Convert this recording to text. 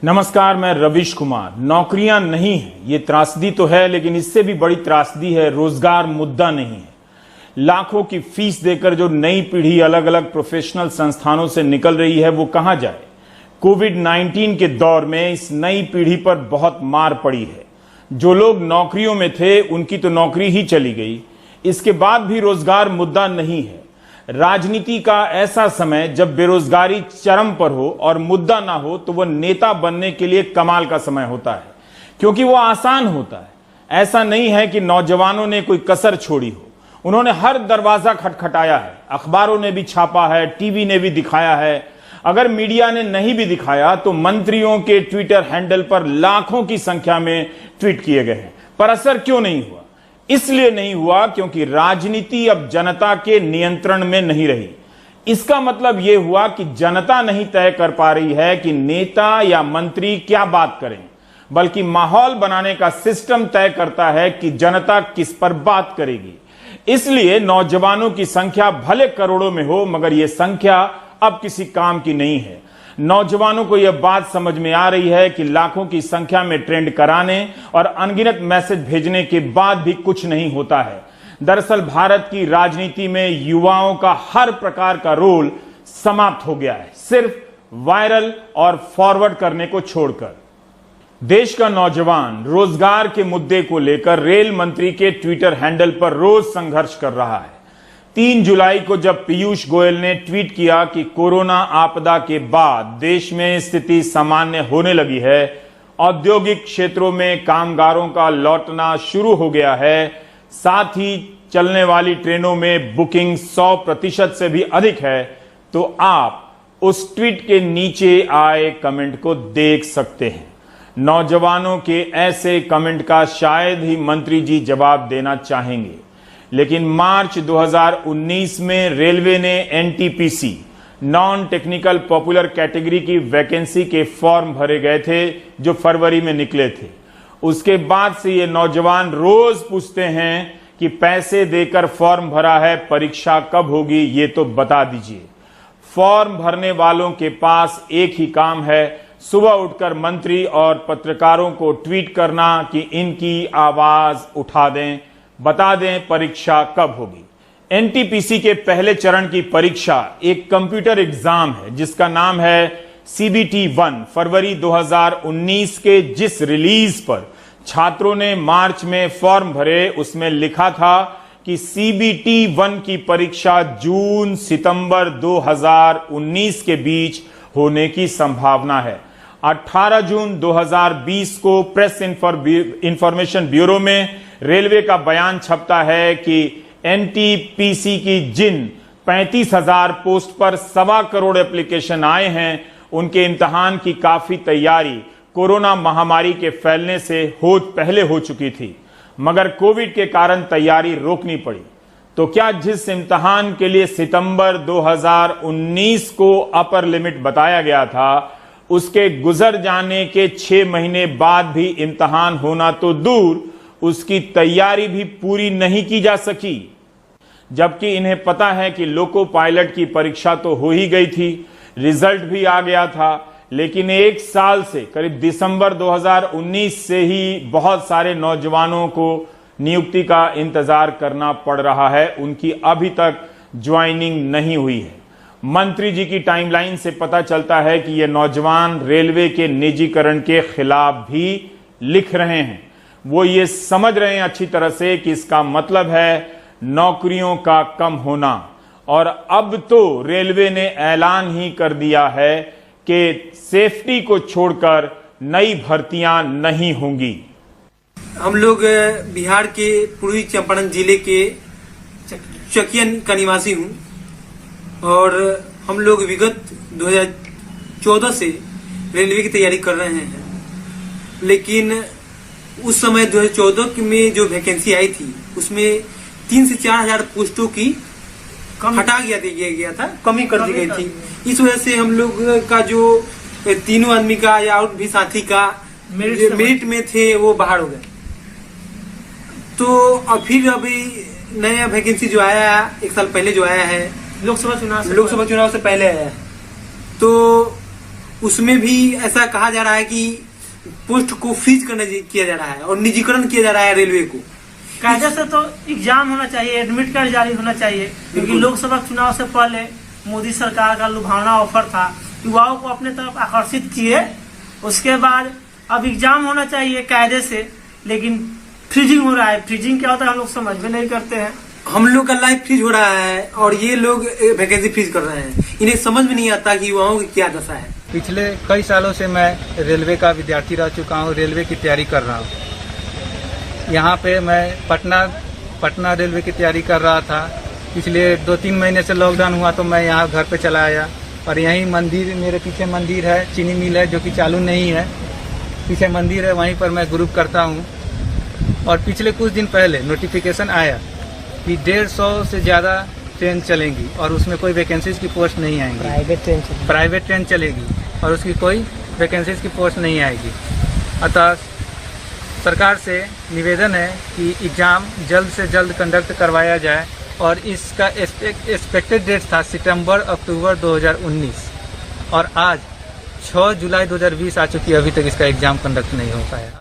नमस्कार, मैं रविश कुमार। नौकरियां नहीं है ये त्रासदी तो है, लेकिन इससे भी बड़ी त्रासदी है रोजगार मुद्दा नहीं है। लाखों की फीस देकर जो नई पीढ़ी अलग अलग प्रोफेशनल संस्थानों से निकल रही है वो कहां जाए। कोविड-19 के दौर में इस नई पीढ़ी पर बहुत मार पड़ी है। जो लोग नौकरियों में थे उनकी तो नौकरी ही चली गई। इसके बाद भी रोजगार मुद्दा नहीं है। राजनीति का ऐसा समय जब बेरोजगारी चरम पर हो और मुद्दा ना हो तो वह नेता बनने के लिए कमाल का समय होता है, क्योंकि वह आसान होता है। ऐसा नहीं है कि नौजवानों ने कोई कसर छोड़ी हो। उन्होंने हर दरवाजा खटखटाया है, अखबारों ने भी छापा है, टीवी ने भी दिखाया है। अगर मीडिया ने नहीं भी दिखाया तो मंत्रियों के ट्विटर हैंडल पर लाखों की संख्या में ट्वीट किए गए हैं। पर असर क्यों नहीं हुआ? इसलिए नहीं हुआ क्योंकि राजनीति अब जनता के नियंत्रण में नहीं रही। इसका मतलब यह हुआ कि जनता नहीं तय कर पा रही है कि नेता या मंत्री क्या बात करें, बल्कि माहौल बनाने का सिस्टम तय करता है कि जनता किस पर बात करेगी। इसलिए नौजवानों की संख्या भले करोड़ों में हो, मगर यह संख्या अब किसी काम की नहीं है। नौजवानों को यह बात समझ में आ रही है कि लाखों की संख्या में ट्रेंड कराने और अनगिनत मैसेज भेजने के बाद भी कुछ नहीं होता है। दरअसल भारत की राजनीति में युवाओं का हर प्रकार का रोल समाप्त हो गया है, सिर्फ वायरल और फॉरवर्ड करने को छोड़कर। देश का नौजवान रोजगार के मुद्दे को लेकर रेल मंत्री के ट्विटर हैंडल पर रोज संघर्ष कर रहा है। 3 जुलाई को जब पीयूष गोयल ने ट्वीट किया कि कोरोना आपदा के बाद देश में स्थिति सामान्य होने लगी है, औद्योगिक क्षेत्रों में कामगारों का लौटना शुरू हो गया है, साथ ही चलने वाली ट्रेनों में बुकिंग 100% से भी अधिक है, तो आप उस ट्वीट के नीचे आए कमेंट को देख सकते हैं। नौजवानों के ऐसे कमेंट का शायद ही मंत्री जी जवाब देना चाहेंगे, लेकिन मार्च 2019 में रेलवे ने NTPC non technical popular category की वैकेंसी के फॉर्म भरे गए थे जो फरवरी में निकले थे। उसके बाद से ये नौजवान रोज पूछते हैं कि पैसे देकर फॉर्म भरा है, परीक्षा कब होगी, ये तो बता दीजिए। फॉर्म भरने वालों के पास एक ही काम है, सुबह उठकर मंत्री और पत्रकारों को ट्वीट करना कि इनकी आवाज उठा दें, बता दें परीक्षा कब होगी। एनटीपीसी के पहले चरण की परीक्षा एक कंप्यूटर एग्जाम है जिसका नाम है CBT-1। फरवरी 2019 के जिस रिलीज पर छात्रों ने मार्च में फॉर्म भरे, उसमें लिखा था कि CBT-1 की परीक्षा जून सितंबर 2019 के बीच होने की संभावना है। 18 जून 2020 को प्रेस इंफॉर्मेशन ब्यूरो में रेलवे का बयान छपता है कि एनटीपीसी की जिन 35,000 पोस्ट पर 1.25 करोड़ एप्लीकेशन आए हैं, उनके इम्तिहान की काफी तैयारी कोरोना महामारी के फैलने से पहले हो चुकी थी, मगर कोविड के कारण तैयारी रोकनी पड़ी। तो क्या जिस इम्तिहान के लिए सितंबर 2019 को अपर लिमिट बताया गया था, उसके गुजर जाने के 6 महीने बाद भी इम्तिहान होना तो दूर, उसकी तैयारी भी पूरी नहीं की जा सकी। जबकि इन्हें पता है कि लोको पायलट की परीक्षा तो हो ही गई थी, रिजल्ट भी आ गया था, लेकिन 1 साल से करीब दिसंबर 2019 से ही बहुत सारे नौजवानों को नियुक्ति का इंतजार करना पड़ रहा है। उनकी अभी तक ज्वाइनिंग नहीं हुई है। मंत्री जी की टाइमलाइन से पता चलता है कि ये नौजवान रेलवे के निजीकरण के खिलाफ भी लिख रहे हैं। वो ये समझ रहे हैं अच्छी तरह से कि इसका मतलब है नौकरियों का कम होना। और अब तो रेलवे ने ऐलान ही कर दिया है कि सेफ्टी को छोड़कर नई भर्तियां नहीं होंगी। हम लोग बिहार के पूर्वी चंपारण जिले के चकिया का निवासी हूं और हम लोग विगत 2014 से रेलवे की तैयारी कर रहे हैं। लेकिन उस समय 2014 में जो वैकेंसी आई थी उसमें 3 से 4 हजार पोस्टों की हटा दिया गया था, कमी कर दी गई थी। इस वजह से हम लोग का जो तीनों आदमी का या और भी साथी का मेरिट में थे वो बाहर हो गए। तो फिर अभी नया वैकेंसी जो आया 1 साल पहले जो आया है, लोकसभा चुनाव से पहले आया है, तो उसमें भी ऐसा कहा जा रहा है कि पोस्ट को फ्रीज किया जा रहा है और निजीकरण किया जा रहा है रेलवे को। कायदे से तो एग्जाम होना चाहिए, एडमिट कार्ड जारी होना चाहिए, क्योंकि लोकसभा चुनाव से पहले मोदी सरकार का लुभावना ऑफर था, युवाओं को अपने तरफ आकर्षित किए। उसके बाद अब एग्जाम होना चाहिए कायदे से, लेकिन फ्रीजिंग हो रहा है। फ्रीजिंग क्या होता है हम लोग समझ में नहीं करते हैं। हम लोग का लाइफ फ्रीज हो रहा है और ये लोग वैकेंसी फ्रीज कर रहे हैं। इन्हें समझ में नहीं आता कि युवाओं की क्या दशा है। पिछले कई सालों से मैं रेलवे का विद्यार्थी रह चुका हूँ, रेलवे की तैयारी कर रहा हूँ। यहाँ पे मैं पटना रेलवे की तैयारी कर रहा था। पिछले 2-3 महीने से लॉकडाउन हुआ तो मैं यहाँ घर पे चला आया और यहीं मंदिर, मेरे पीछे मंदिर है, चीनी मिल है जो कि चालू नहीं है, पीछे मंदिर है, वहीं पर मैं ग्रुप करता हूँ। और पिछले कुछ दिन पहले नोटिफिकेशन आया कि 150 से ज़्यादा ट्रेन चलेंगी और उसमें कोई वैकेंसीज की पोस्ट नहीं आएंगी। प्राइवेट ट्रेन चलेगी और उसकी कोई वैकेंसीज की पोस्ट नहीं आएगी। अतः सरकार से निवेदन है कि एग्ज़ाम जल्द से जल्द कंडक्ट करवाया जाए और इसका एक्सपेक्टेड डेट था सितंबर-अक्टूबर 2019 और आज 6 जुलाई 2020 आ चुकी है, अभी तक इसका एग्ज़ाम कंडक्ट नहीं हो पाया।